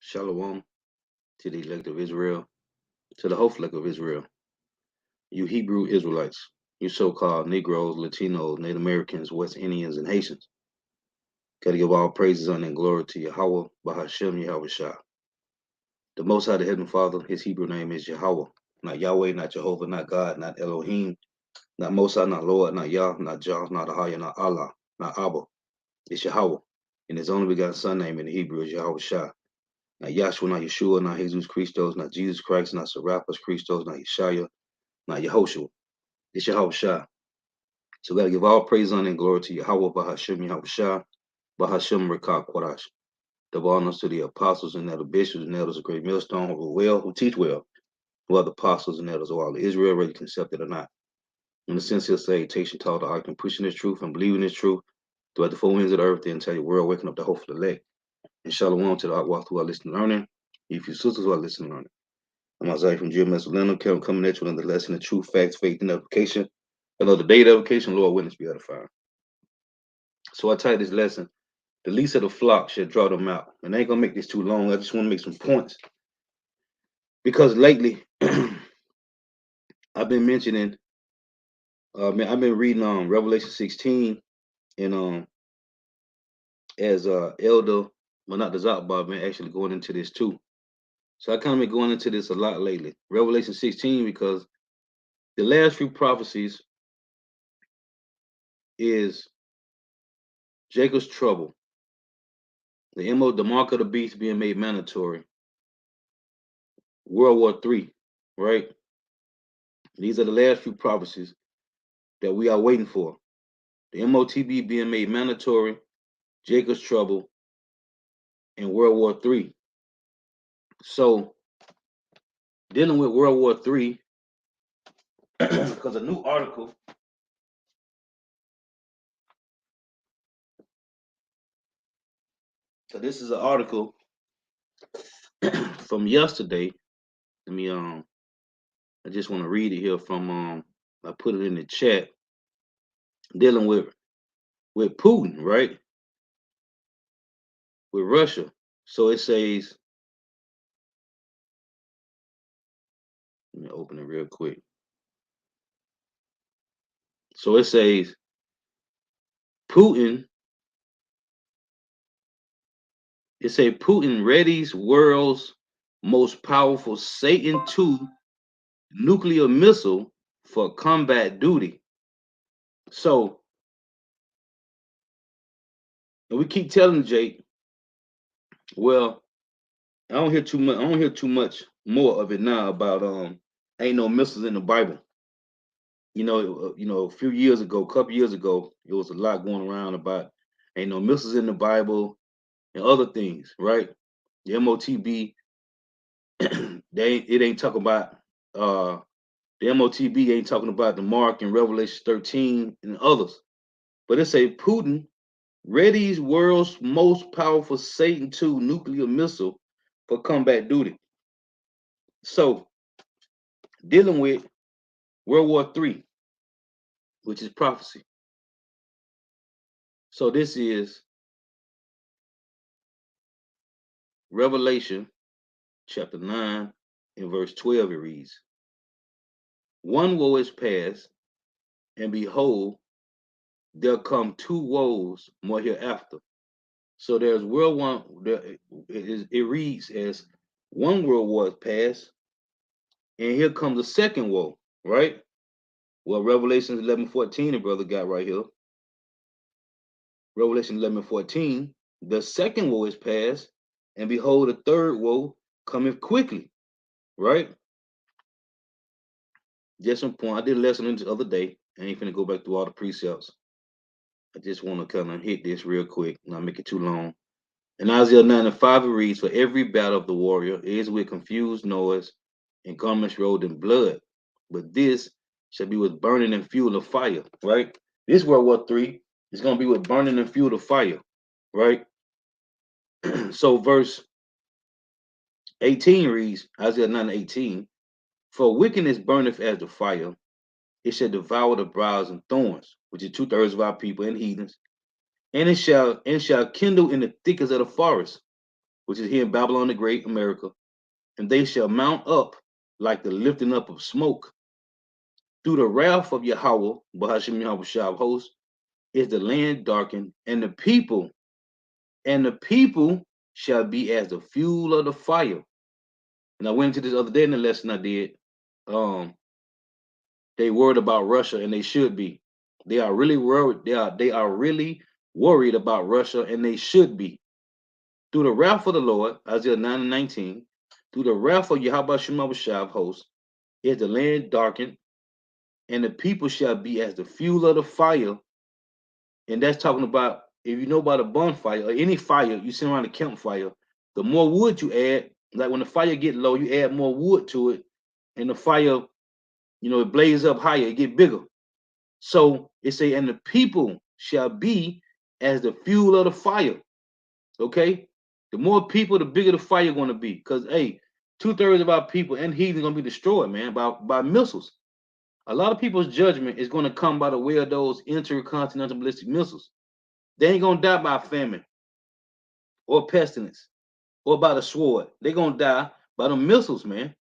Shalom to the elect of Israel, to the whole flock of Israel, you Hebrew Israelites, you so-called Negroes, Latinos, Native Americans, West Indians, and Haitians. Gotta give all praises, honor, and glory to Yahweh, Bahashem, Yahweh Shah. The Most High, the Heavenly Father, his Hebrew name is Yahweh. Not Yahweh, not Jehovah, not God, not Elohim, not Mosai, not Lord, not Yah, not Jah, not Ahaya, not Allah, not Abba. It's Yahweh. And his only begotten son name in the Hebrew is Yahweh Shah. Not Yahshua, not Yeshua, not Jesus Christos, not Jesus Christ, not Serapis Christos, not Yeshaya, not Yehoshua. It's Yahweh Shah. So we got to give all praise, honor, and glory to Yahweh, Bahashem, Yahweh Shah, Bahashem, Rekah, Quadash. Double honors to the apostles and elder bishops and elders of Great Millstone who teach well, who are the apostles and elders of all of Israel, whether you can accept it or not. In the sincere salutation, taught the art and pushing this truth and believing this truth throughout the four winds of the earth, the entire world, waking up the hopeful elect. And shalom to the Akwath who are listening and learning, if you sisters who are listening and learning. I'm Isaiah from GMS Atlanta, coming at you with another lesson of truth, facts, faith, and application. Another date application, Lord witness be edified. So I titled this lesson, the least of the flock should draw them out. And I ain't gonna make this too long. I just want to make some points. Because lately, I've been mentioning, I've been reading Revelation 16 and as Elder, well not the Zot, but I've been actually going into this too. So I kind of been going into this a lot lately. Revelation 16, because the last few prophecies is Jacob's trouble, the mark of the beast being made mandatory, World War III, right? These are the last few prophecies that we are waiting for. The MOTB being made mandatory, Jacob's trouble, and World War III. So, dealing with World War III, because a new article so this is an article from yesterday. Let me I just want to read it here from I put it in the chat, dealing with Putin, right? With Russia. So it says, let me open it real quick. So it says Putin, Putin readies world's most powerful Satan II nuclear missile for combat duty. So, and we keep telling Jake, well, I don't hear too much. I don't hear too much more of it now about ain't no missiles in the Bible. A few years ago, a couple years ago, there was a lot going around about ain't no missiles in the Bible and other things, right? The MOTB, it ain't talking about the MOTB ain't talking about the mark in Revelation 13 and others. But it say Putin readies world's most powerful Satan II nuclear missile for combat duty. So, dealing with World War III, which is prophecy. So this is Revelation chapter 9 and verse 12. It reads, one woe is past, and behold, there'll come two woes more hereafter. So there's world one, it reads as one world war is past, and here comes the second woe, right? Well, Revelation 11:14, the brother got right here. Revelation 11:14, the second woe is past, and behold, the third woe cometh quickly, right? Just some point. I did a lesson the other day. I ain't finna go back through all the precepts. I just want to kind of hit this real quick, not make it too long. In Isaiah 9:5, it reads, for every battle of the warrior is with confused noise and garments rolled in blood, but this shall be with burning and fuel of fire, right? This World War III is going to be with burning and fuel of fire, right? So verse 18 reads, Isaiah 9:18, for wickedness burneth as the fire, it shall devour the briars and thorns, which is 2/3 of our people and heathens, and it shall kindle in the thickets of the forest. which is here in Babylon the Great, America, and they shall mount up like the lifting up of smoke. Through the wrath of Yahweh, Bahashim Yahweh Shah of hosts, is the land darkened, and the people shall be as the fuel of the fire. And I went into this other day in the lesson I did. Um, they worried about Russia, and they should be. They are really worried. They are really worried about Russia, and they should be. Through the wrath of the Lord, Isaiah 9 and 19, through the wrath of Yahweh Shema Shah of hosts, is the land darkened, and the people shall be as the fuel of the fire. And that's talking about, if you know about a bonfire or any fire, you sit around a campfire, the more wood you add, like when the fire get low, you add more wood to it, and the fire, it blazes up higher, it get bigger. So it say, and the people shall be as the fuel of the fire. Okay? The more people, the bigger the fire going to be. Because, hey, 2/3 of our people and heathen going to be destroyed, man, by missiles. A lot of people's judgment is going to come by the way of those intercontinental ballistic missiles. They ain't going to die by famine or pestilence or by the sword. They're going to die by the missiles, man.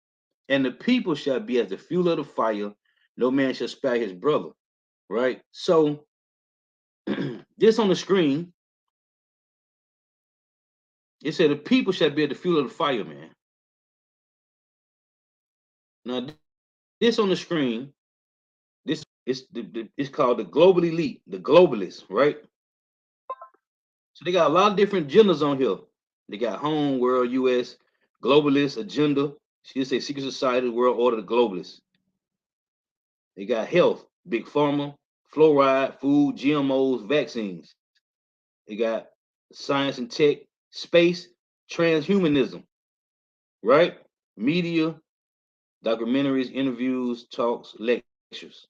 And the people shall be as the fuel of the fire. No man shall spare his brother. Right? So, this on the screen, it said the people shall be at the fuel of the fire, man. Now, this on the screen, this is it's called the global elite, the globalists, right? So they got a lot of different genders on here. They got home, world, U.S., globalist, agenda. She say secret society, world order, the globalists. They got health, big pharma, fluoride, food, GMOs, vaccines. They got science and tech, space, transhumanism, right? Media, documentaries, interviews, talks, lectures.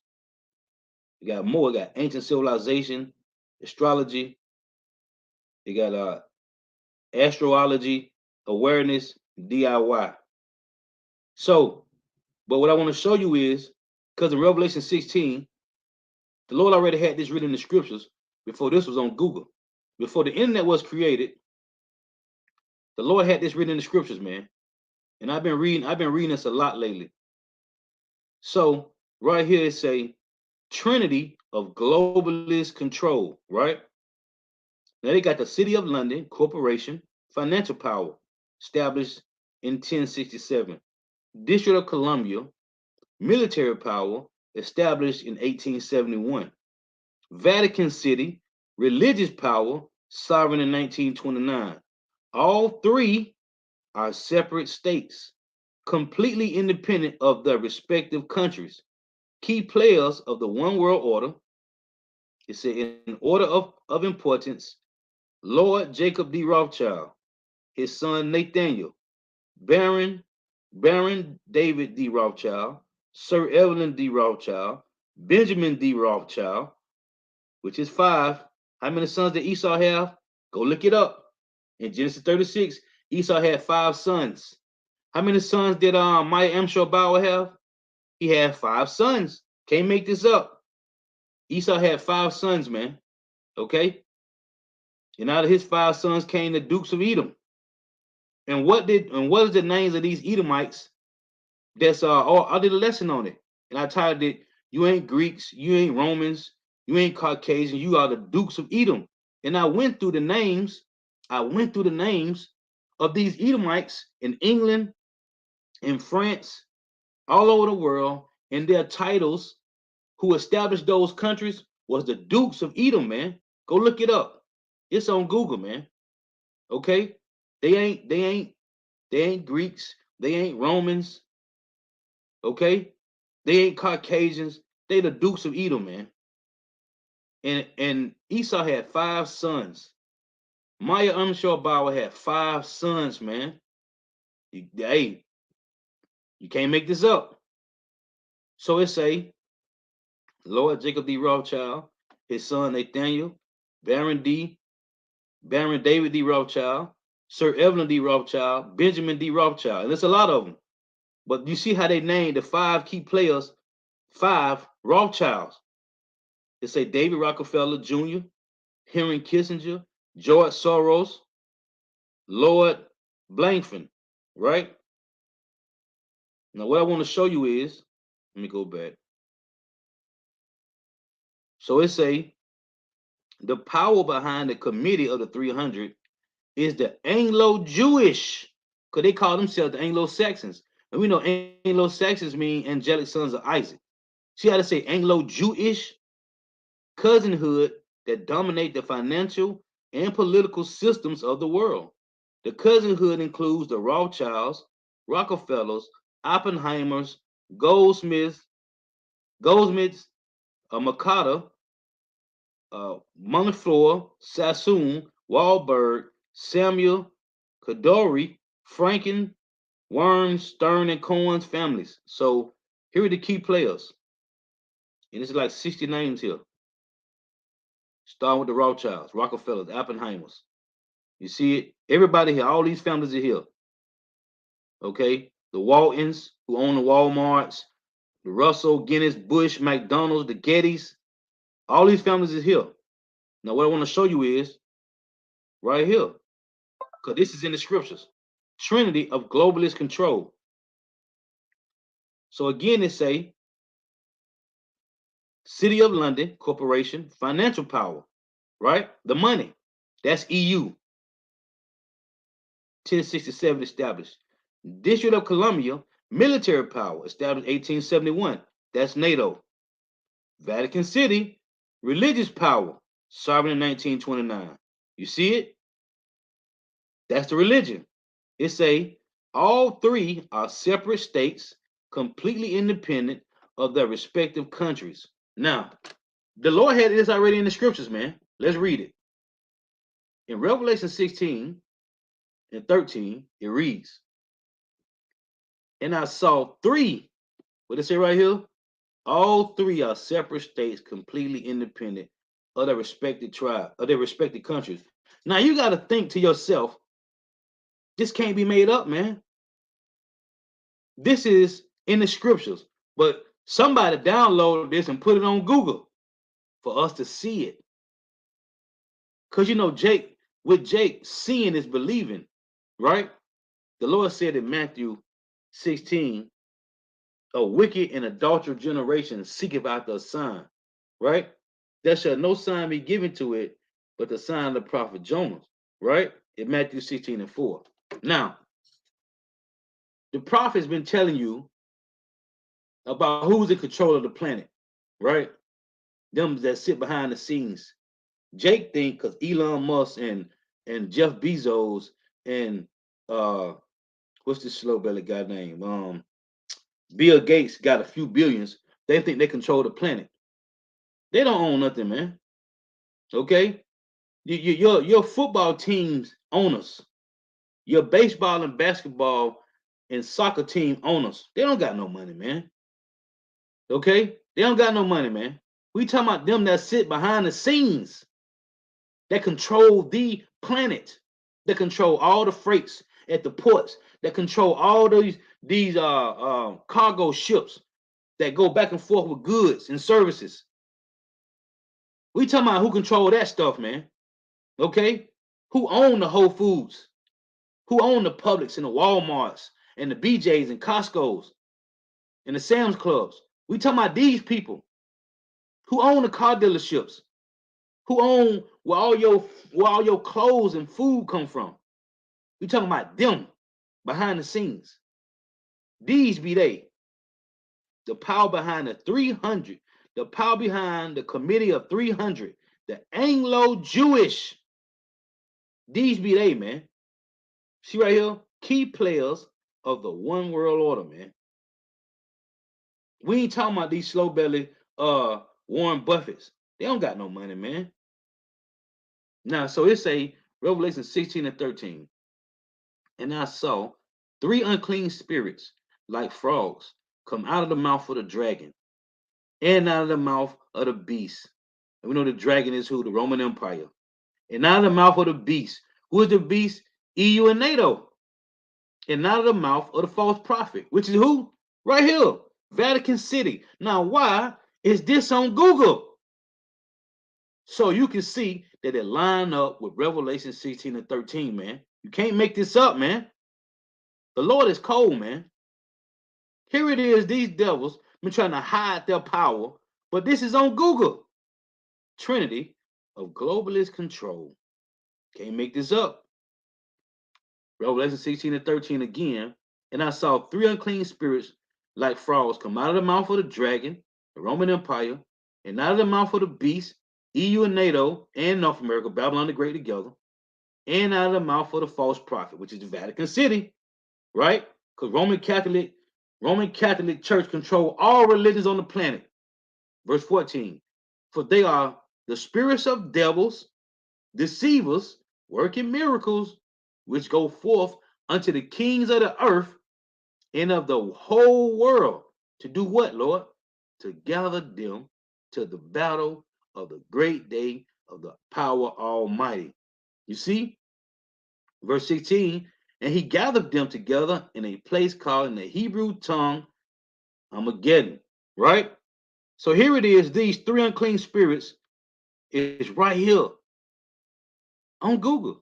You got more. You got ancient civilization, astrology. You got astrology, awareness, DIY. So, but what I want to show you is, because in Revelation 16, the Lord already had this written in the scriptures before this was on Google. Before the internet was created, the Lord had this written in the scriptures, man. And I've been reading this a lot lately. So right here it say Trinity of globalist control, right? Now they got the City of London Corporation, financial power, established in 1067. District of Columbia, military power, established in 1871. Vatican City, religious power, sovereign in 1929. All three are separate states, completely independent of their respective countries. Key players of the one world order, it said in order of importance, Lord Jacob D. Rothschild, his son Nathaniel, Baron David D. Rothschild, Sir Evelyn D. Rothschild, Benjamin D. Rothschild, which is 5. How many sons did Esau have? Go look it up. In Genesis 36, Esau had 5 sons. How many sons did Maya Amshel Bauer have? He had 5 sons. Can't make this up. Esau had 5 sons, man. Okay? And out of his 5 sons came the Dukes of Edom. And what is the names of these Edomites? That's I did a lesson on it. And I titled it, You Ain't Greeks, You Ain't Romans, You Ain't Caucasian, You Are the Dukes of Edom. And I went through the names. Of these Edomites in England, in France, all over the world, and their titles, who established those countries, was the Dukes of Edom, man. Go look it up. It's on Google, man. Okay? They ain't Greeks, they ain't Romans, okay? They ain't Caucasians, they the Dukes of Edom, man. And Esau had 5 sons. Maya Umshor Bauer had 5 sons, man. Hey, you can't make this up. So it say, Lord Jacob D. Rothschild, his son Nathaniel, Baron David D. Rothschild, Sir Evelyn D. Rothschild, Benjamin D. Rothschild. And there's a lot of them. But you see how they named the 5 key players, 5 Rothschilds. They say David Rockefeller Jr., Henry Kissinger, George Soros, Lord Blankfin, right? Now, what I want to show you is, let me go back. So it say the power behind the committee of the 300 is the Anglo-Jewish, because they call themselves the Anglo-Saxons. And we know Anglo-Saxons mean angelic sons of Isaac. See how to say Anglo-Jewish cousinhood that dominate the financial and political systems of the world. The cousinhood includes the Rothschilds, Rockefellers, Oppenheimers, Goldsmiths, Mercator, Montefiore, Sassoon, Wahlberg, Samuel, Kadori, Franken, Worms, Stern, and Cohen's families. So here are the key players. And it's like 60 names here. Starting with the Rothschilds, Rockefellers, Oppenheimers. You see it? Everybody here, all these families are here. Okay? The Waltons, who own the Walmarts, the Russell, Guinness, Bush, McDonald's, the Gettys, all these families is here. Now, what I want to show you is right here, because this is in the scriptures. Trinity of globalist control. So again, it say City of London Corporation, financial power, right? The money. That's EU. 1067 established. District of Columbia, military power, established 1871. That's NATO. Vatican City, religious power, sovereign in 1929. You see it? That's the religion. It say all three are separate states, completely independent of their respective countries. Now, the Lord had this already in the scriptures, man. Let's read it. In Revelation 16 and 13, it reads, and I saw three, what does it say right here? All three are separate states, completely independent of their respected tribe, of their respected countries. Now you got to think to yourself, this can't be made up, man. This is in the scriptures, but somebody downloaded this and put it on Google for us to see it. Because you know, with Jake, seeing is believing, right? The Lord said in Matthew 16, a wicked and adulterous generation seeketh after a sign, right? There shall no sign be given to it, but the sign of the prophet Jonah, right? In Matthew 16 and 4. Now, the prophet's been telling you about who's in control of the planet, right? Them that sit behind the scenes. Jake think because Elon Musk and Jeff Bezos and what's this slow belly guy name? Bill Gates got a few billions. They think they control the planet. They don't own nothing, man. Okay, your football teams owners, your baseball and basketball and soccer team owners. They don't got no money, man. Okay, they don't got no money, man. We talking about them that sit behind the scenes, that control the planet, that control all the freights at the ports, that control all these cargo ships that go back and forth with goods and services. We talking about who control that stuff, man. Okay, who own the Whole Foods, who own the Publix and the Walmarts and the BJ's and Costco's and the Sam's Clubs. We talking about these people who own the car dealerships, who own where all your clothes and food come from. We talking about them behind the scenes. These be they. The power behind the 300, the power behind the committee of 300, the Anglo-Jewish. These be they, man. See right here, key players of the one world order, man. We ain't talking about these slow belly Warren Buffetts. They don't got no money, man. Now, so it say Revelation 16 and 13. And I saw three unclean spirits like frogs come out of the mouth of the dragon and out of the mouth of the beast. And we know the dragon is who? The Roman Empire. And out of the mouth of the beast. Who is the beast? EU and NATO. And out of the mouth of the false prophet, which is who? Right here, Vatican City. Now, why is this on Google? So you can see that it line up with Revelation 16 and 13, man. You can't make this up, man. The Lord is cold, man. Here it is, these devils been trying to hide their power, but this is on Google. Trinity of globalist control. Can't make this up. Revelation 16 and 13 again. And I saw three unclean spirits like frogs come out of the mouth of the dragon, the Roman Empire, and out of the mouth of the beast, EU and NATO, and North America, Babylon the Great together, and out of the mouth of the false prophet, which is the Vatican City, right? Because Roman Catholic Church control all religions on the planet. Verse 14. For they are the spirits of devils, deceivers, working miracles, which go forth unto the kings of the earth and of the whole world. To do what, Lord? To gather them to the battle of the great day of the power almighty. You see? Verse 16, and he gathered them together in a place called in the Hebrew tongue Armageddon, right? So here it is, these three unclean spirits is right here on Google.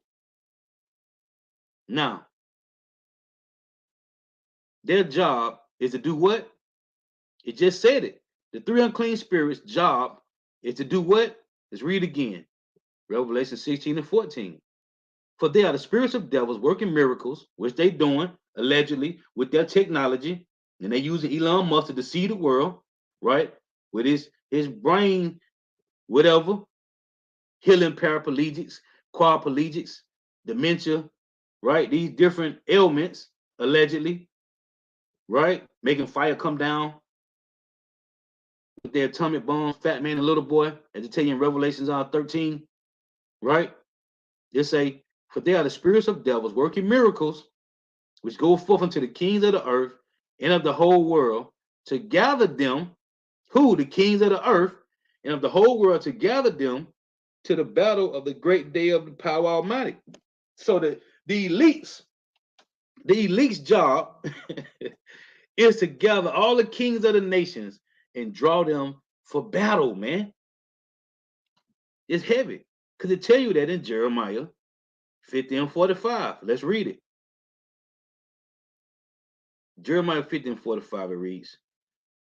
Now, their job is to do what? It just said it. The three unclean spirits' job is to do what? Let's read again. Revelation 16 and 14. For they are the spirits of devils working miracles, which they doing, allegedly, with their technology. And they using Elon Musk to deceive the world, right? With his brain, whatever, healing paraplegics, quadriplegics, dementia, right? These different ailments, allegedly, right? Making fire come down with their atomic bombs, Fat Man and Little Boy, as they tell you in Revelations 13, right? They say, for they are the spirits of devils working miracles, which go forth unto the kings of the earth and of the whole world to gather them, who? The kings of the earth and of the whole world to gather them to the battle of the great day of the power almighty. So the elite's job is to gather all the kings of the nations and draw them for battle, man. It's heavy. Because it tell you that in Jeremiah 50 and 45. Let's read it. Jeremiah 50 and 45, it reads,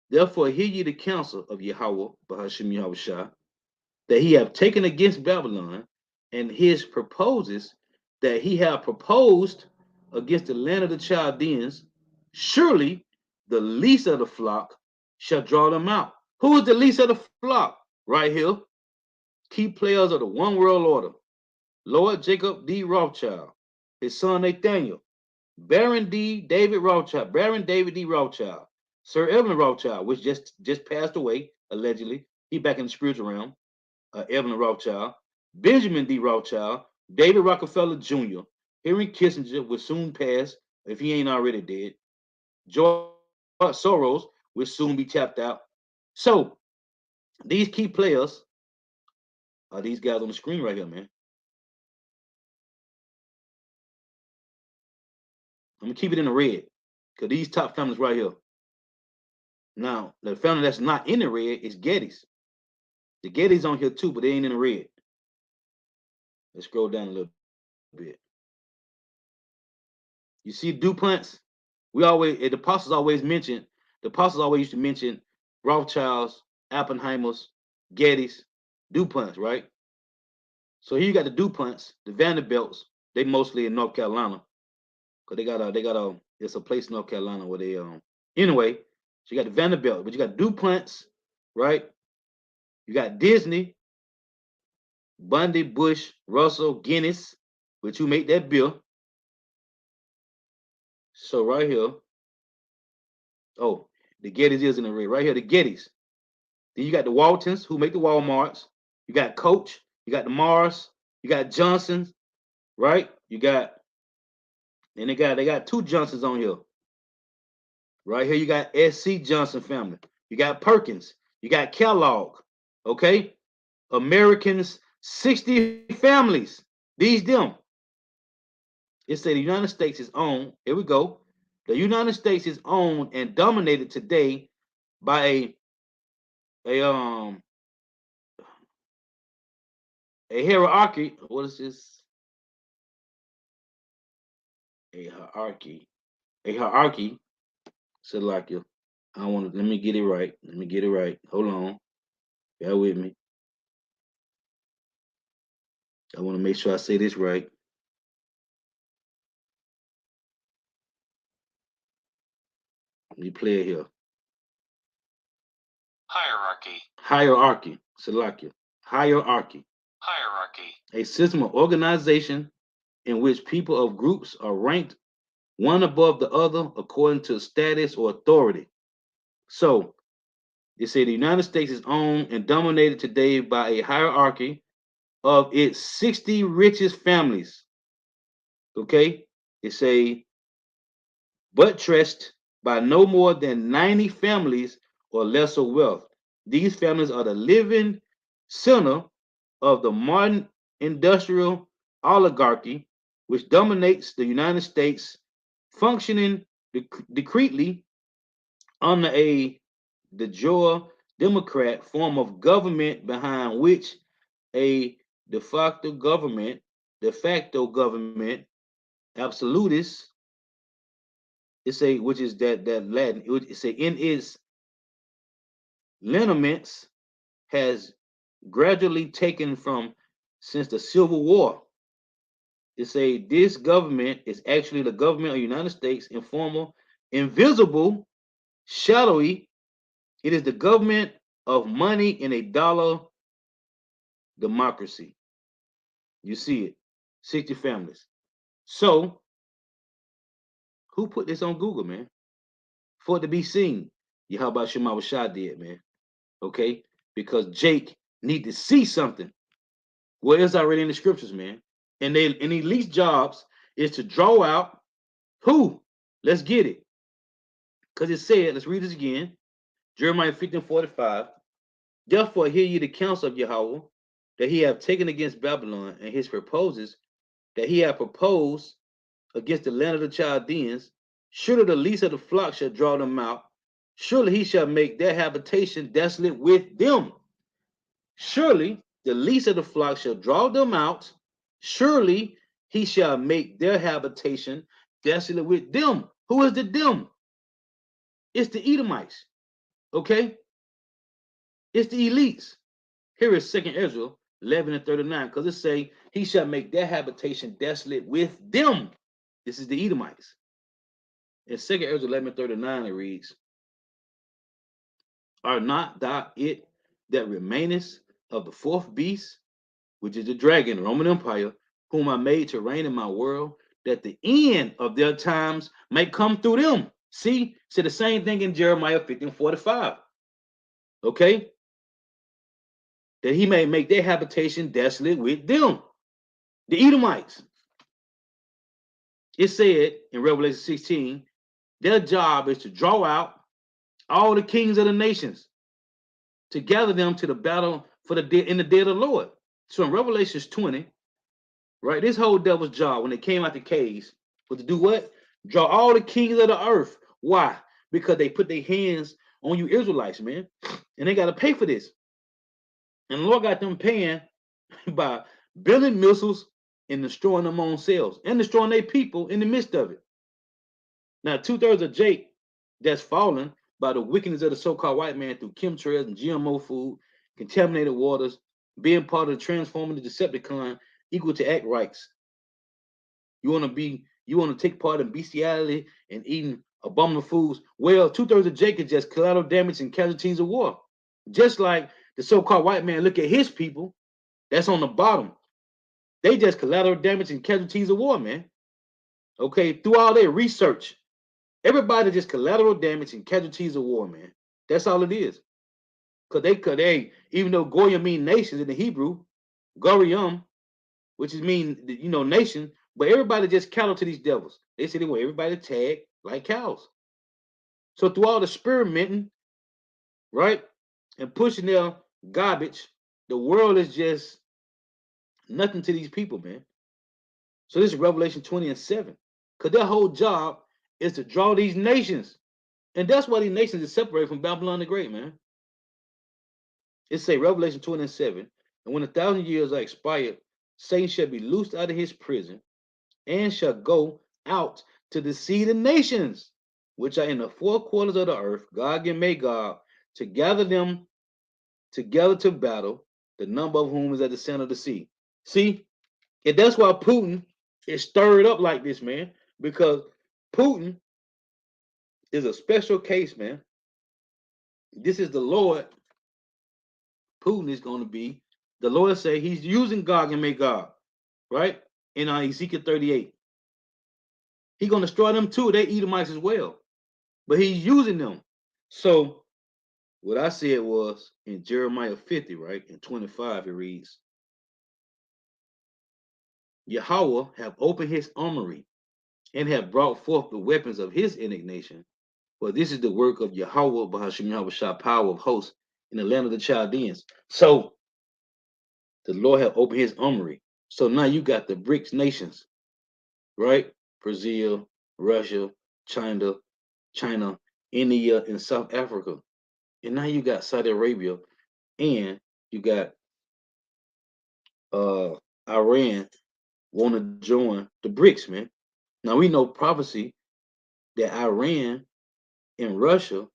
therefore hear ye the counsel of Yahweh, Bahashim Yahushua, that he have taken against Babylon, and his proposes that he have proposed against the land of the Chaldeans. Surely the least of the flock shall draw them out. Who is the least of the flock? Right here. Key players of the one world order. Lord Jacob D. Rothschild, his son Nathaniel, Baron D. David Rothschild, Baron David D. Rothschild, Sir Evelyn Rothschild, which just passed away, allegedly. He back in the spiritual realm. Evelyn Rothschild, Benjamin D. Rothschild, David Rockefeller Jr., Henry Kissinger will soon pass if he ain't already dead. George Soros will soon be tapped out. So these key players are these guys on the screen right here, man. I'm gonna keep it in the red because these top families right here. Now, the family that's not in the red is Getty's. The Getty's on here too, but they ain't in the red. Let's scroll down a little bit. You see DuPonts? The apostles always used to mention Rothschilds, Oppenheimers, Gettys, DuPonts, right? So here you got the DuPonts, the Vanderbilts. They mostly in North Carolina, cause it's a place in North Carolina where they anyway. So you got the Vanderbilt, but you got DuPonts, right? You got Disney, Bundy, Bush, Russell, Guinness, which you make that bill. So right here, oh, the Gettys is in the red. Right here, the Gettys. Then you got the Waltons, who make the Walmarts. You got Coach. You got the Mars. You got Johnson's, right? And they got two Johnsons on here. Right here, you got SC Johnson family. You got Perkins. You got Kellogg. Okay, Americans, 60 families. These them. It said the United States is owned. Here we go. The United States is owned and dominated today by a hierarchy. What is this? A hierarchy. a hierarchy. Salakia. I want to let me get it right. Let me get it right. Hold on. Bear with me. I want to make sure I say this right. Let me play it here. Hierarchy. Hierarchy. Salakia. Hierarchy. Hierarchy. A system of organization in which people of groups are ranked one above the other according to status or authority. So they say the United States is owned and dominated today by a hierarchy of its 60 richest families. Okay? They say buttressed by no more than 90 families or lesser wealth. These families are the living center of the modern industrial oligarchy, which dominates the United States, functioning discreetly under a de jure Democrat form of government behind which a de facto government, absolutist, it's a which is that Latin. It's a in its lineaments has gradually taken from since the Civil War. It's a this government is actually the government of the United States, informal, invisible, shadowy. It is the government of money in a dollar democracy. You see it, 60 families. So who put this on Google, man? For it to be seen. Yeah, how about Shema Rashad did, man? Okay, because Jake need to see something. Well, it's already in the scriptures, man. And they and elite jobs is to draw out who? Let's get it. Because it said, let's read this again. Jeremiah 15:45. Therefore, hear ye the counsel of Yahweh that he have taken against Babylon, and his proposes that he have proposed against the land of the Chaldeans. Surely the least of the flock shall draw them out. Surely he shall make their habitation desolate with them. Surely the least of the flock shall draw them out. Surely he shall make their habitation desolate with them. Who is the them? It's the Edomites. Okay? It's the elites. Here is 2nd Ezra 11:39, because it say, he shall make their habitation desolate with them. This is the Edomites. In 2nd Ezra 11:39, it reads, are not thou it that remainest of the fourth beast, which is the dragon, Roman Empire, whom I made to reign in my world, that the end of their times may come through them. See, say the same thing in Jeremiah 15:45. Okay? That he may make their habitation desolate with them. The Edomites. It said in Revelation 16, their job is to draw out all the kings of the nations, to gather them to the battle for the day in the day of the Lord. So in Revelations 20, right, this whole devil's job when they came out the caves was to do what? Draw all the kings of the earth. Why? Because they put their hands on you Israelites, man, and they got to pay for this. And the Lord got them paying by building missiles and destroying them own selves and destroying their people in the midst of it. Now, 2/3 of Jake that's fallen by the wickedness of the so-called white man through chemtrails and GMO food, contaminated waters, being part of the transforming the Decepticon equal to act rights. You want to take part in bestiality and eating abominable foods. Well, 2/3 of Jake is just collateral damage and casualties of war. Just like the so-called white man look at his people, that's on the bottom. They just collateral damage and casualties of war, man. Okay, through all their research, everybody just collateral damage and casualties of war, man. That's all it is. Cause they even though Goyim mean nations in the Hebrew, Goyim, which is mean nation, but everybody just cattle to these devils. They say they want everybody tagged like cows. So through all the experimenting, right, and pushing their garbage, the world is just nothing to these people, man. So this is Revelation 20:7. Because their whole job is to draw these nations. And that's why these nations are separated from Babylon the Great, man. It say Revelation 20:7. And when 1,000 years are expired, Satan shall be loosed out of his prison and shall go out to deceive the nations which are in the four quarters of the earth, Gog and Magog, to gather them together to battle, the number of whom is at the center of the sea. See, and that's why Putin is stirred up like this, man, because Putin is a special case, man. This is the Lord. Putin is going to be, the Lord say he's using Gog and Magog, right? In Ezekiel 38. He's going to destroy them too. They Edomites as well. But he's using them. So what I said was in Jeremiah 50, right? In 25, it reads, Yahweh have opened his armory and have brought forth the weapons of his indignation. For this is the work of Yahweh, Bahashim Yahweh, power of hosts in the land of the Chaldeans. So the Lord have opened his armory. So now you got the BRICS nations, right? Brazil, Russia, China, India, and South Africa. And now you got Saudi Arabia, and you got Iran want to join the BRICS, man. Now we know prophecy that Iran and Russia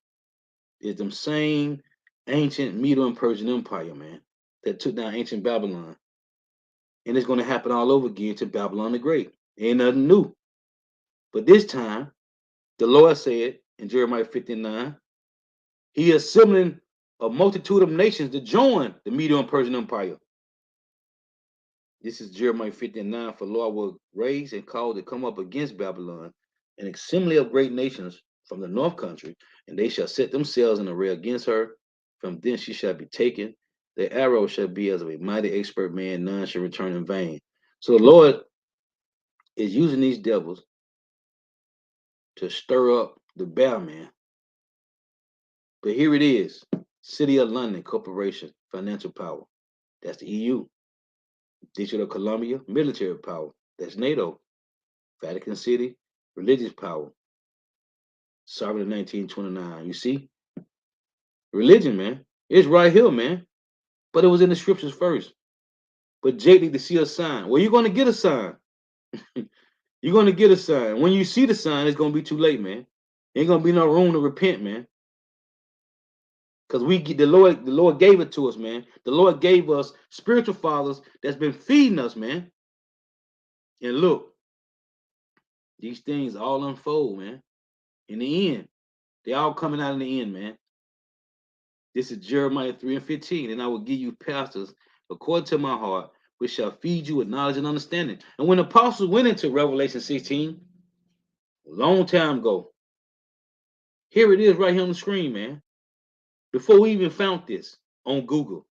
is the same ancient Medo and Persian Empire, man, that took down ancient Babylon. And it's going to happen all over again to Babylon the Great. Ain't nothing new. But this time, the Lord said in Jeremiah 59, he is assembling a multitude of nations to join the Medo and Persian Empire. This is Jeremiah 59. For Lord will raise and call to come up against Babylon an assembly of great nations from the north country, and they shall set themselves in array against her. From thence she shall be taken. The arrow shall be as of a mighty expert man, none shall return in vain. So the Lord is using these devils to stir up the bear, man. But here it is. City of London Corporation, financial power. That's the EU. District of Columbia, military power. That's NATO. Vatican City, religious power. Sovereign in 1929. You see? Religion, man. It's right here, man. But it was in the scriptures first. But Jake need to see a sign. Well, you're going to get a sign. You're going to get a sign. When you see the sign, it's going to be too late, man. Ain't going to be no room to repent, man. Because the Lord gave it to us, man. The Lord gave us spiritual fathers that's been feeding us, man. And look, these things all unfold, man. In the end, they all coming out in the end, man. This is Jeremiah 3 and 15. And I will give you pastors according to my heart, which shall feed you with knowledge and understanding. And when the apostles went into Revelation 16, a long time ago, here it is right here on the screen, man. Before we even found this on Google,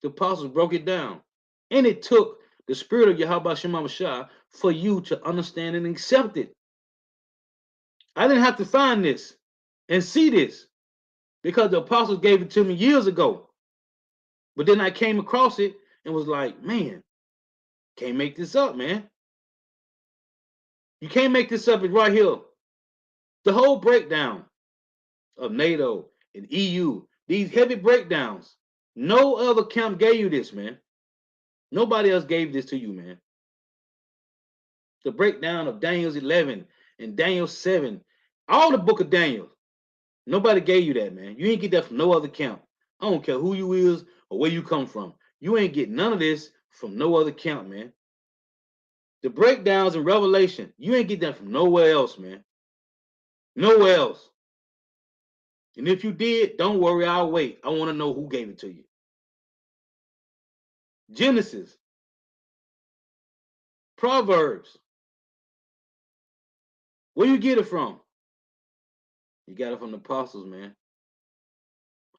the apostles broke it down. And it took the spirit of Yahweh Shema Shah for you to understand and accept it. I didn't have to find this and see this because the apostles gave it to me years ago. But then I came across it and was like, man, can't make this up, man. You can't make this up. It's right here. The whole breakdown of NATO and EU, these heavy breakdowns. No other camp gave you this, man. Nobody else gave this to you, man. The breakdown of Daniel's 11 and Daniel 7, all the book of Daniel. Nobody gave you that, man. You ain't get that from no other camp. I don't care who you is or where you come from. You ain't get none of this from no other camp, man. The breakdowns in Revelation, you ain't get that from nowhere else, man. Nowhere else. And if you did, don't worry, I'll wait. I want to know who gave it to you. Genesis, Proverbs. Where you get it from? You got it from the apostles, man.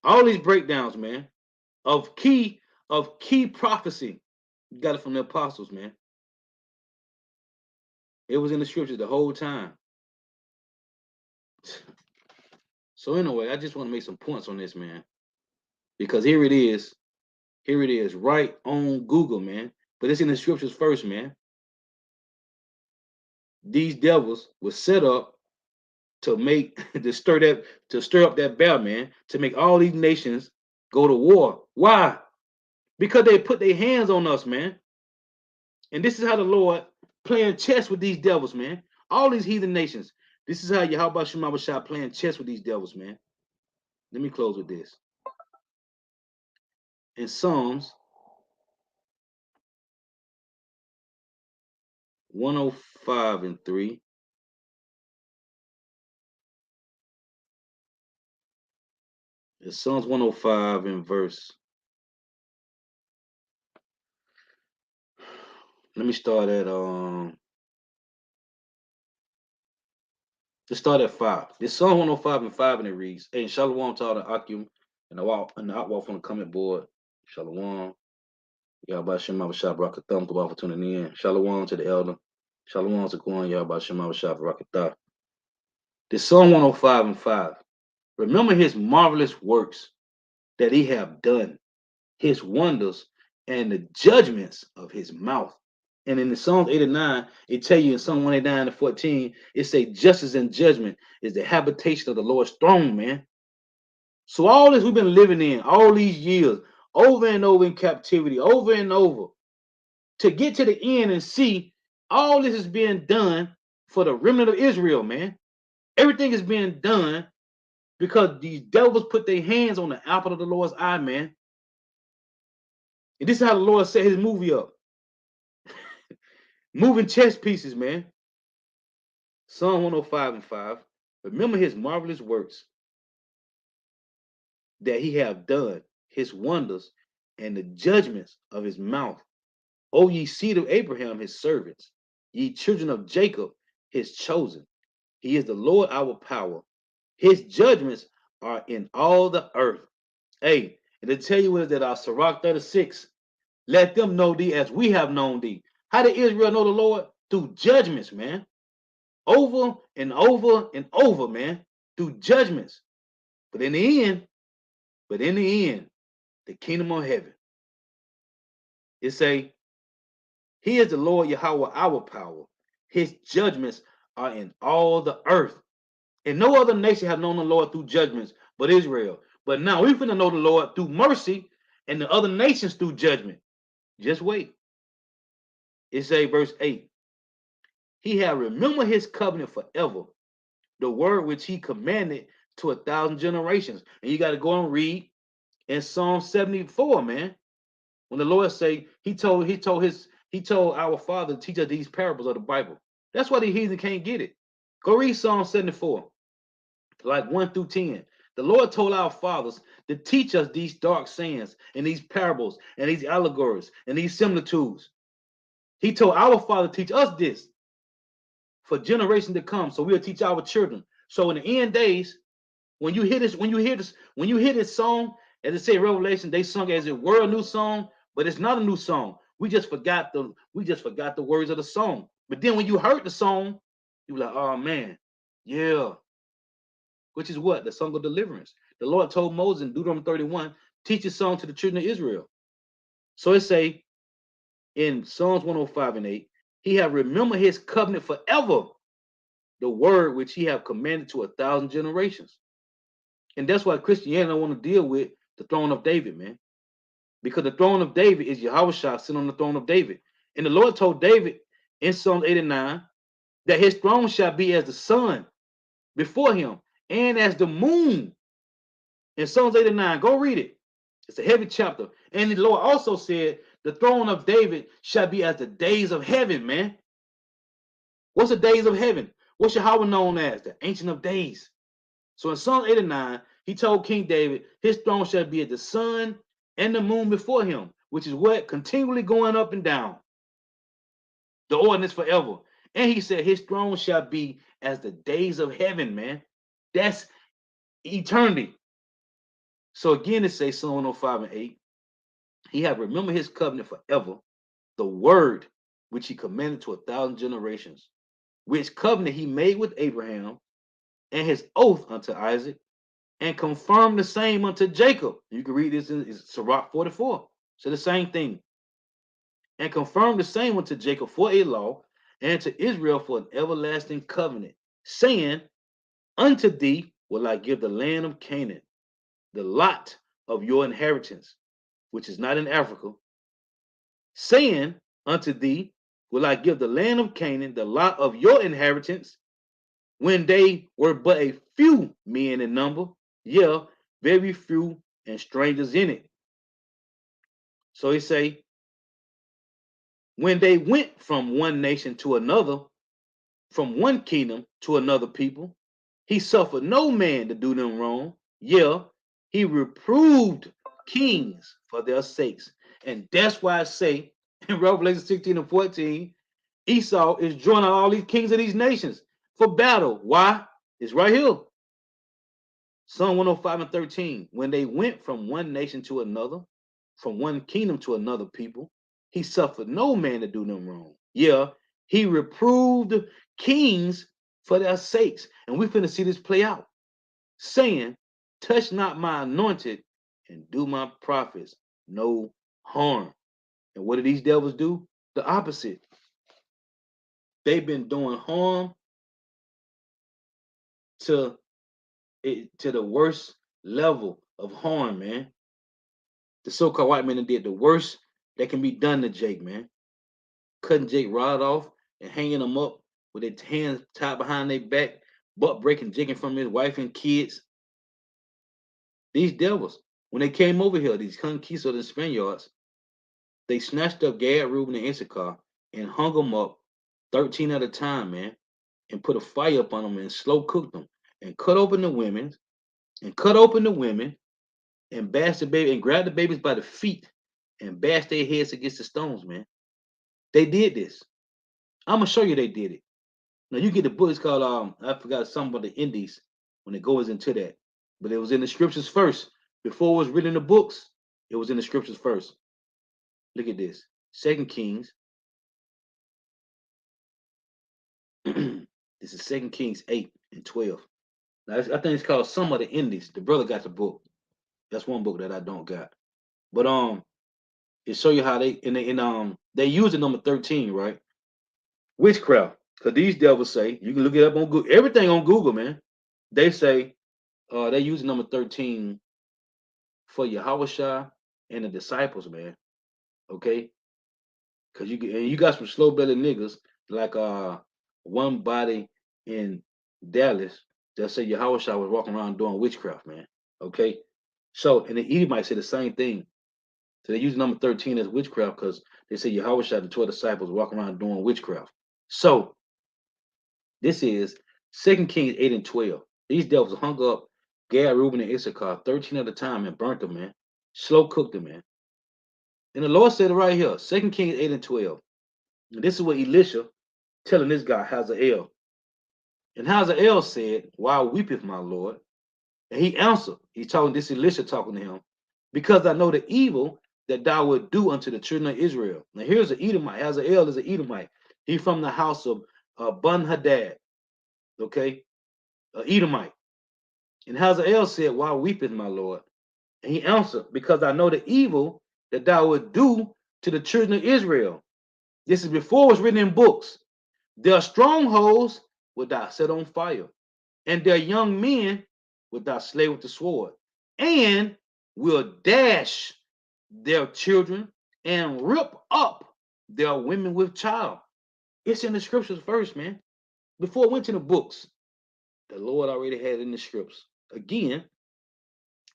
All these breakdowns, man, of key prophecy. You got it from the apostles, man. It was in the scriptures the whole time. So anyway, I just want to make some points on this, man. Because here it is. Here it is, right on Google, man. But it's in the scriptures first, man. These devils were set up to stir up that bear, man, to make all these nations go to war. Why? Because they put their hands on us, man. And this is how the Lord playing chess with these devils, man. All these heathen nations. This is how Yahweh Shema Shah playing chess with these devils, man. Let me close with this. In Psalms 105 and 3. In Psalms 105 and verse. Let me start at let's start at 5. This Psalm 105 and 5, and it reads, hey, Shalom to all the Akim and the outwalk on the comment board. Shalom. Yahweh Shema Shah Barakatham for tuning in. Shalom to the elder. Shalom to Kwan Yahweh Shema Shah Barakatah. This Psalm 105 and 5. Remember his marvelous works that he have done, his wonders, and the judgments of his mouth. And in the Psalms 8 and 9, it tell you in Psalm 189 and 14, it say justice and judgment is the habitation of the Lord's throne, man. So all this we've been living in all these years, over and over in captivity, over and over, to get to the end and see all this is being done for the remnant of Israel, man. Everything is being done because these devils put their hands on the apple of the Lord's eye, man. And this is how the Lord set his movie up. Moving chess pieces, man. Psalm 105 and 5. Remember his marvelous works that he have done, his wonders, and the judgments of his mouth. O ye seed of Abraham, his servants, ye children of Jacob, his chosen. He is the Lord our power. His judgments are in all the earth. Hey, and to tell you is that our Sirach 36, let them know thee as we have known thee. How did Israel know the Lord? Through judgments, man. Over and over and over, man. Through judgments. But in the end, the kingdom of heaven. It say, he is the Lord Yahweh, our power. His judgments are in all the earth. And no other nation have known the Lord through judgments but Israel. But now we're going to know the Lord through mercy and the other nations through judgment. Just wait. It say verse 8. He have remembered his covenant forever, the word which he commanded to 1,000 generations. And you got to go and read in Psalm 74, man. When the Lord say he told our father to teach us these parables of the Bible. That's why the heathen can't get it. Go read Psalm 74, like 1 through 10. The Lord told our fathers to teach us these dark sayings and these parables and these allegories and these similitudes. He told our father to teach us this for generations to come, so we'll teach our children. So in the end days, when you hear this song, as it say in Revelation, they sung as it were a new song, but it's not a new song. We just forgot the words of the song. But then when you heard the song, you were like, oh man, yeah. Which is what? The song of deliverance. The Lord told Moses in Deuteronomy 31, teach a song to the children of Israel. So it say in Psalms 105 and 8, he have remembered his covenant forever, the word which he have commanded to 1,000 generations. And that's why Christianity don't want to deal with the throne of David, man. Because the throne of David is Yahweh sitting on the throne of David. And the Lord told David in Psalms 89 that his throne shall be as the sun before him and as the moon. In Psalms 89, go read it. It's a heavy chapter. And the Lord also said the throne of David shall be as the days of heaven, man. What's the days of heaven? What's Yahweh known as? The Ancient of Days. So in Psalm 89, he told King David, his throne shall be as the sun and the moon before him, which is what? Continually going up and down. The ordinance forever. And he said his throne shall be as the days of heaven, man. That's eternity. So again, it says Psalm 105 and 8, he have remembered his covenant forever, the word which he commanded to 1,000 generations, which covenant he made with Abraham, and his oath unto Isaac, and confirmed the same unto Jacob. You can read this in Sirach 44. So the same thing. And confirmed the same unto Jacob for a law, and to Israel for an everlasting covenant, saying, unto thee will I give the land of Canaan, the lot of your inheritance, which is not in Africa, saying unto thee, will I give the land of Canaan, the lot of your inheritance, when they were but a few men in number, yeah, very few and strangers in it. So he say, when they went from one nation to another, from one kingdom to another people, he suffered no man to do them wrong. Yeah, he reproved kings for their sakes. And that's why I say in Revelation 16 and 14, Esau is joining all these kings of these nations for battle. Why? It's right here. Psalm 105 and 13. When they went from one nation to another, from one kingdom to another people, he suffered no man to do them wrong. Yeah, he reproved kings for their sakes. And we finna see this play out, saying, touch not my anointed and do my prophets no harm. And what do these devils do? The opposite. They've been doing harm to it, to the worst level of harm, man. The so-called white men did the worst that can be done to Jake, man. Cutting Jake right off and hanging him up with their hands tied behind their back, butt breaking Jake from his wife and kids. These devils, when they came over here, these conquistadors and Spaniards, they snatched up Gad, Reuben, and Issachar and hung them up 13 at a time, man, and put a fire up on them and slow cooked them and cut open the women and cut open the women and bashed the baby and grabbed the babies by the feet and bashed their heads against the stones, man. They did this. I'm gonna show you they did it. Now you get the book. It's called I forgot something about the Indies when it goes into that, but it was in the scriptures first before it was written in the books. It was in the scriptures first. Look at this. Second Kings. This is Second Kings 8 and 12. Now I think it's called Some of the Indies. The brother got the book. That's one book that I don't got. But it show you how they use the number 13, right? Witchcraft. Because these devils say, you can look it up on Google, everything on Google, man. They say they use the number 13 for Yahweh and the disciples, man. Okay? Because you got some slow bellied niggas like one body in Dallas that say Yahweh was walking around doing witchcraft, man. Okay? So, and the Edomites say the same thing. So they use number 13 as witchcraft because they say Yahweh the 12 disciples walking around doing witchcraft. So this is 2 Kings 8 and 12. These devils hung up Gad, Reuben, and Issachar 13 at a time and burnt them, man. Slow cooked them, man. And the Lord said it right here, 2 Kings 8 and 12. And this is what Elisha telling this guy, Hazael. And Hazael said, why weepeth my Lord? And he answered, he's talking, this Elisha talking to him, because I know the evil that thou wilt do unto the children of Israel. Now here's an Edomite. Hazael is an Edomite. He from the house of Ben-Hadad, okay, Edomite. And Hazael said, why weepeth my Lord? And he answered, because I know the evil that thou wilt do to the children of Israel. This is before it was written in books. Their strongholds wilt thou set on fire, and their young men wilt thou slay with the sword, and will dash their children and rip up their women with child. It's in the scriptures first, man. Before it went to the books, the Lord already had it in the scripts. Again,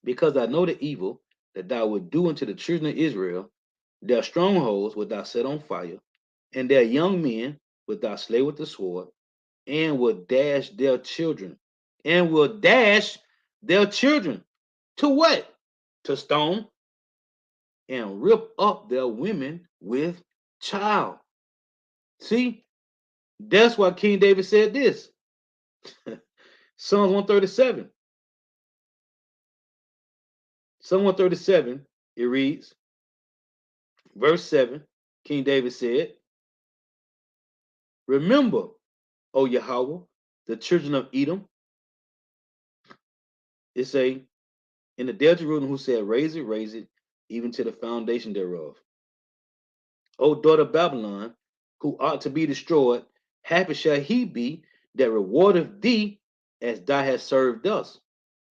because I know the evil that thou wilt do unto the children of Israel, their strongholds wilt thou set on fire, and their young men wilt thou slay with the sword, and will dash their children, and will dash their children to what? To stone, and rip up their women with child. See, that's why King David said this. Psalms 137. Psalm 137, it reads, verse 7, King David said, remember, O Yahweh, the children of Edom. It say, in the day of Jerusalem, who said, raise it, even to the foundation thereof. O daughter of Babylon, who ought to be destroyed, happy shall he be that rewardeth thee as thou hast served us.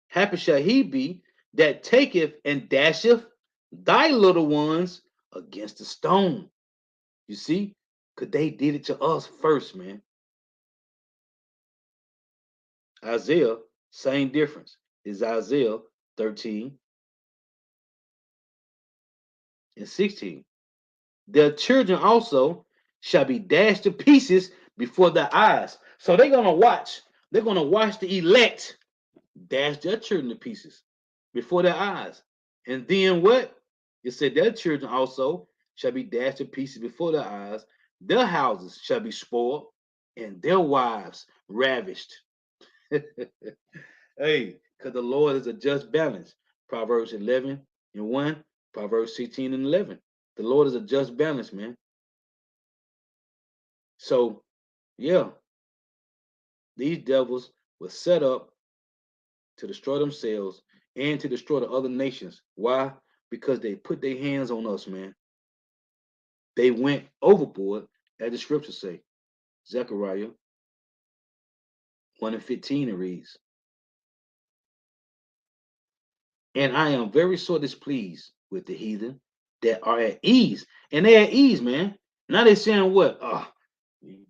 Happy shall he be that taketh and dasheth thy little ones against the stone. You see, Because they did it to us first, man. Isaiah, same difference. Is Isaiah 13 and 16. Their children also shall be dashed to pieces before their eyes. So they're gonna watch. They're gonna watch the elect dash their children to pieces before their eyes. And then what? It said their children also shall be dashed to pieces before their eyes. Their houses shall be spoiled, and their wives ravished. Hey, because the Lord is a just balance. Proverbs 11 and 1, Proverbs 16 and 11. The Lord is a just balance, man. So, yeah, these devils were set up to destroy themselves and to destroy the other nations. Why? Because they put their hands on us, man. They went overboard, as the scriptures say. Zechariah 1 and 15, it reads, and I am very sore displeased with the heathen that are at ease. And they're at ease, man. Now they're saying what?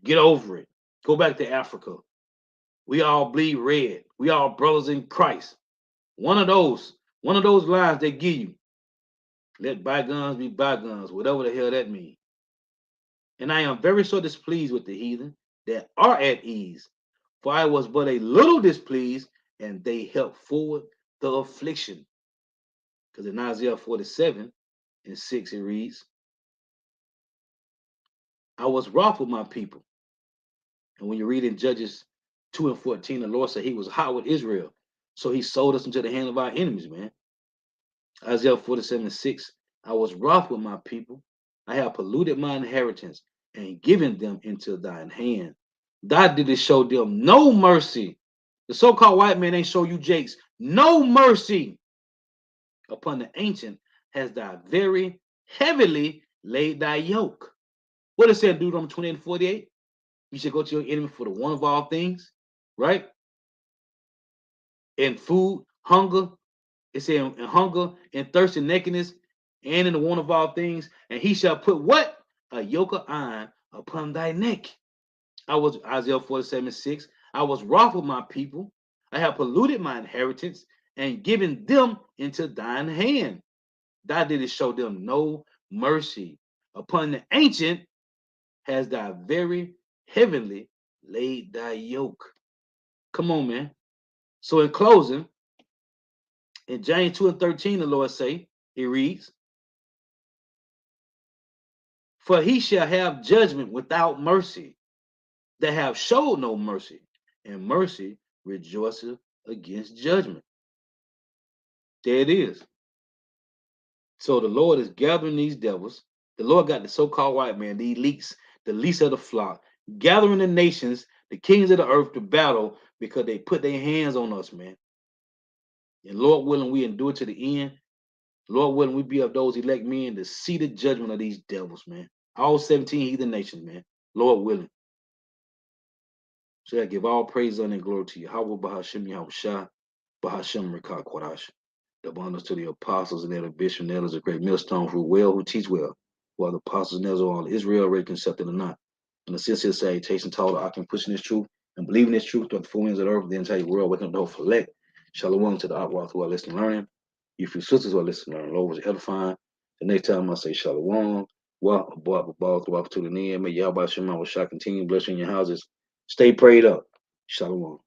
Get over it. Go back to Africa. We all bleed red. We all brothers in Christ. One of those lines they give you. Let bygones be bygones, whatever the hell that means. And I am very so displeased with the heathen that are at ease. For I was but a little displeased, and they helped forward the affliction. Because in Isaiah 47 and 6 it reads, I was wroth with my people. And when you read in Judges 2 and 14, the Lord said he was hot with Israel. So he sold us into the hand of our enemies, man. Isaiah 47 and 6, I was wroth with my people. I have polluted my inheritance and given them into thine hand. Thou didst show them no mercy. The so-called white man ain't show you Jakes no mercy. Upon the ancient has thou very heavily laid thy yoke. What it said, Deuteronomy 28 and 48? You should go to your enemy for the one of all things, right? And food, hunger. It said in hunger and thirst and nakedness, and in the one of all things, and he shall put what? A yoke of iron upon thy neck. I was Isaiah 47 and 6. I was wroth with my people. I have polluted my inheritance and given them into thine hand. Thou didst show them no mercy. Upon the ancient has thy very heavenly laid thy yoke. Come on, man. So in closing, in James 2 and 13, the Lord say, he reads, for he shall have judgment without mercy, that have showed no mercy, and mercy rejoiceth against judgment. There it is. So the Lord is gathering these devils. The Lord got the so-called white man, the elites, the least of the flock, gathering the nations, the kings of the earth to battle because they put their hands on us, man. And Lord willing, we endure to the end. Lord willing, we be of those elect men to see the judgment of these devils, man. All 17 heathen nations, man. Lord willing. So I give all praise and glory to Yahweh, Bahashim, Yahushua, Bahashim, Rekah, Quadash. The honors to the apostles and the bishop and elders, a great millstone who teach well, while the apostles and elders are all Israel, ready accepted or not. And the sincere salutation to all the Akim pushing this truth and believing this truth throughout the four winds of the earth, the entire world, waking up the whole select. Shalom to the Akwa who are listening learning. You few sisters who are listening learning. Lord was edifying. The next time I say Shalom, throughout to the end. May Yahweh Shema Shah continue blessing your houses. Stay prayed up. Shalom.